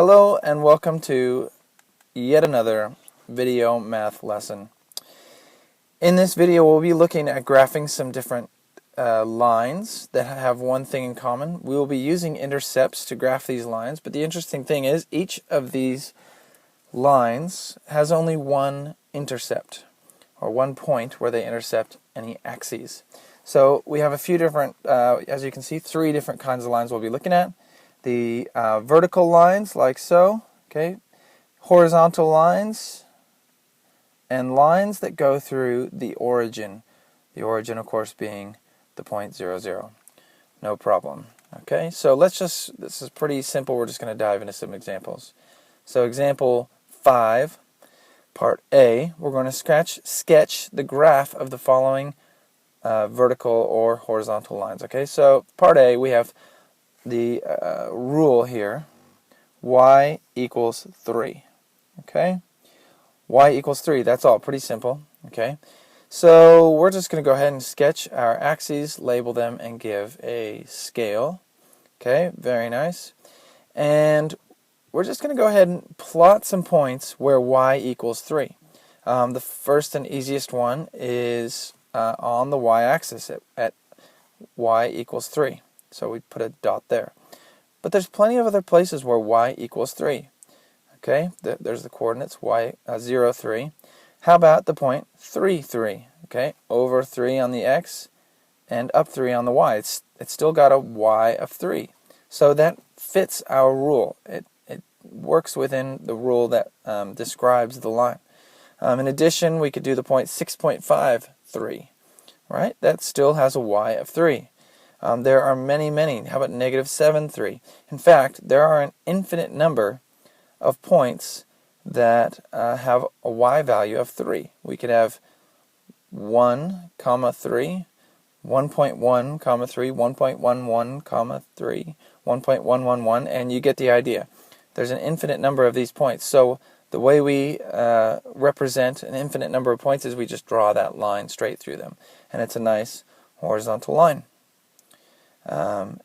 Hello and welcome to yet another video math lesson. In this video we'll be looking at graphing some different lines that have one thing in common. We will be using intercepts to graph these lines, but the interesting thing is each of these lines has only one intercept, or one point where they intercept any axes. So we have a few different, as you can see, three different kinds of lines we'll be looking at. The vertical lines, like so, okay, horizontal lines, and lines that go through the origin of course being the point 0, 0. No problem. Okay, so this is pretty simple. We're just going to dive into some examples. So example 5, part A, we're going to sketch the graph of the following vertical or horizontal lines. Okay, so part A, we have the rule here, y equals 3. Okay, y equals 3, that's all, pretty simple. Okay, so we're just going to go ahead and sketch our axes, label them, and give a scale. Okay, very nice. And we're just going to go ahead and plot some points where y equals 3. The first and easiest one is on the y-axis at y equals 3. So we put a dot there. But there's plenty of other places where y equals 3. Okay, there's the coordinates, y 0, 3. How about the point 3, 3? Okay, over 3 on the x and up 3 on the y. It's still got a y of 3. So that fits our rule. It works within the rule that describes the line. In addition, we could do the point 6.5, 3. Right? That still has a y of 3. There are many. How about negative 7, 3? In fact, there are an infinite number of points that have a y value of 3. We could have 1, 3, 1.1, 3, 1.11, 3, 1.111, and you get the idea. There's an infinite number of these points. So the way we represent an infinite number of points is we just draw that line straight through them. And it's a nice horizontal line.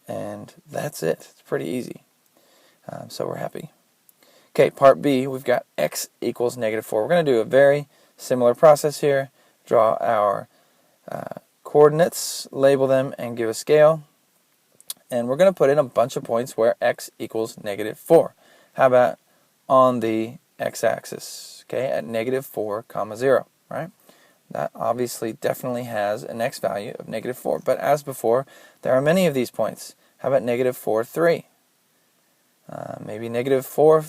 And that's it. It's pretty easy. So we're happy. Okay, part B, we've got x equals negative 4. We're going to do a very similar process here. Draw our coordinates, label them, and give a scale. And we're going to put in a bunch of points where x equals negative 4. How about on the x-axis? Okay, at negative 4, 0, right? That obviously definitely has an x value of negative 4. But as before, there are many of these points. How about negative 4, 3? Maybe negative 4,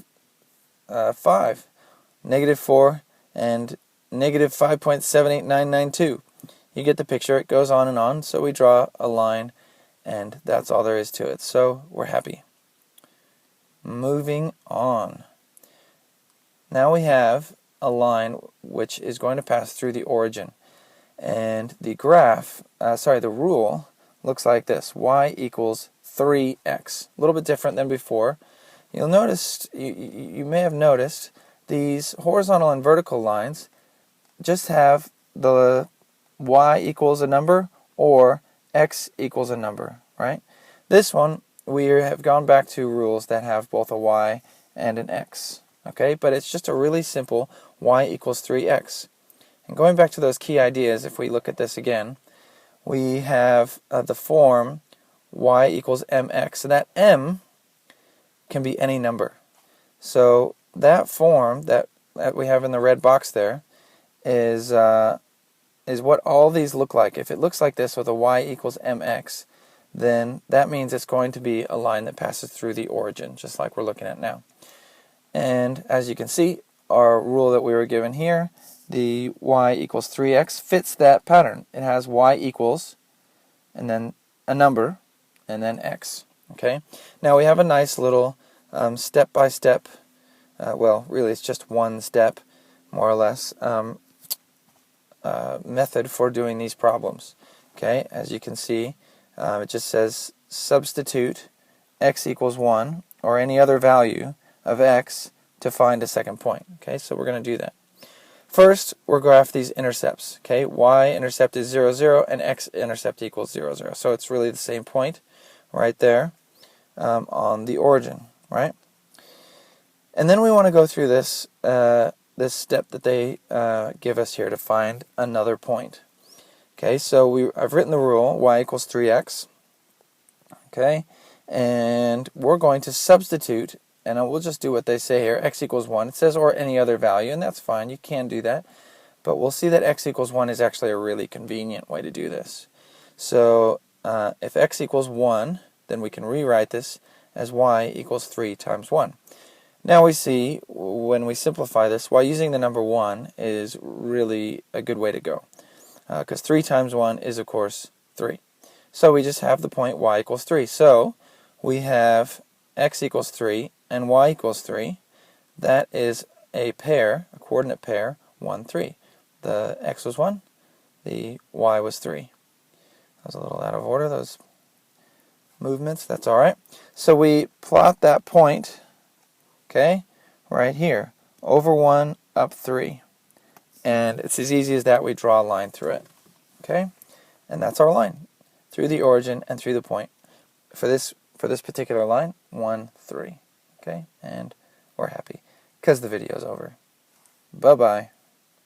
5. Negative 4 and negative 5.78992. You get the picture. It goes on and on. So we draw a line, and that's all there is to it. So we're happy. Moving on. Now we have a line which is going to pass through the origin, and the graph, the rule looks like this: y equals 3x. A little bit different than before. You'll notice, you may have noticed, these horizontal and vertical lines just have the y equals a number or x equals a number, right? This one, we have gone back to rules that have both a y and an x. Okay, but it's just a really simple y equals 3x. And going back to those key ideas, if we look at this again, we have the form y equals mx, and that m can be any number. So that form that we have in the red box there is what all these look like. If it looks like this with a y equals mx, then that means it's going to be a line that passes through the origin, just like we're looking at now. And as you can see, our rule that we were given here, the y equals 3x, fits that pattern. It has y equals, and then a number, and then x. Okay. Now we have a nice little step-by-step, well, really it's just one step, more or less, method for doing these problems. Okay. As you can see, it just says substitute x equals 1, or any other value of x to find a second point. Okay, so we're going to do that. First, we'll graph these intercepts. Okay, y-intercept is 0, 0, and x-intercept equals 0, 0. So it's really the same point right there on the origin, right? And then we want to go through this this step that they give us here to find another point. Okay, so I've written the rule, y equals 3x. Okay, and we're going to substitute, and we'll just do what they say here, x equals 1. It says or any other value, and that's fine, you can do that. But we'll see that x equals 1 is actually a really convenient way to do this. So if x equals 1, then we can rewrite this as y equals 3 times 1. Now we see, when we simplify this, why using the number 1 is really a good way to go. Because 3 times 1 is, of course, 3. So we just have the point y equals 3. So we have x equals 3 and y equals 3. That is a pair, a coordinate pair, 1, 3. The x was 1, the y was 3. That was a little out of order, those movements. That's all right. So we plot that point, okay, right here, over 1, up 3. And it's as easy as that. We draw a line through it, okay? And that's our line, through the origin and through the point. For this particular line, 1, 3, okay? And we're happy, because the video's over. Bye-bye.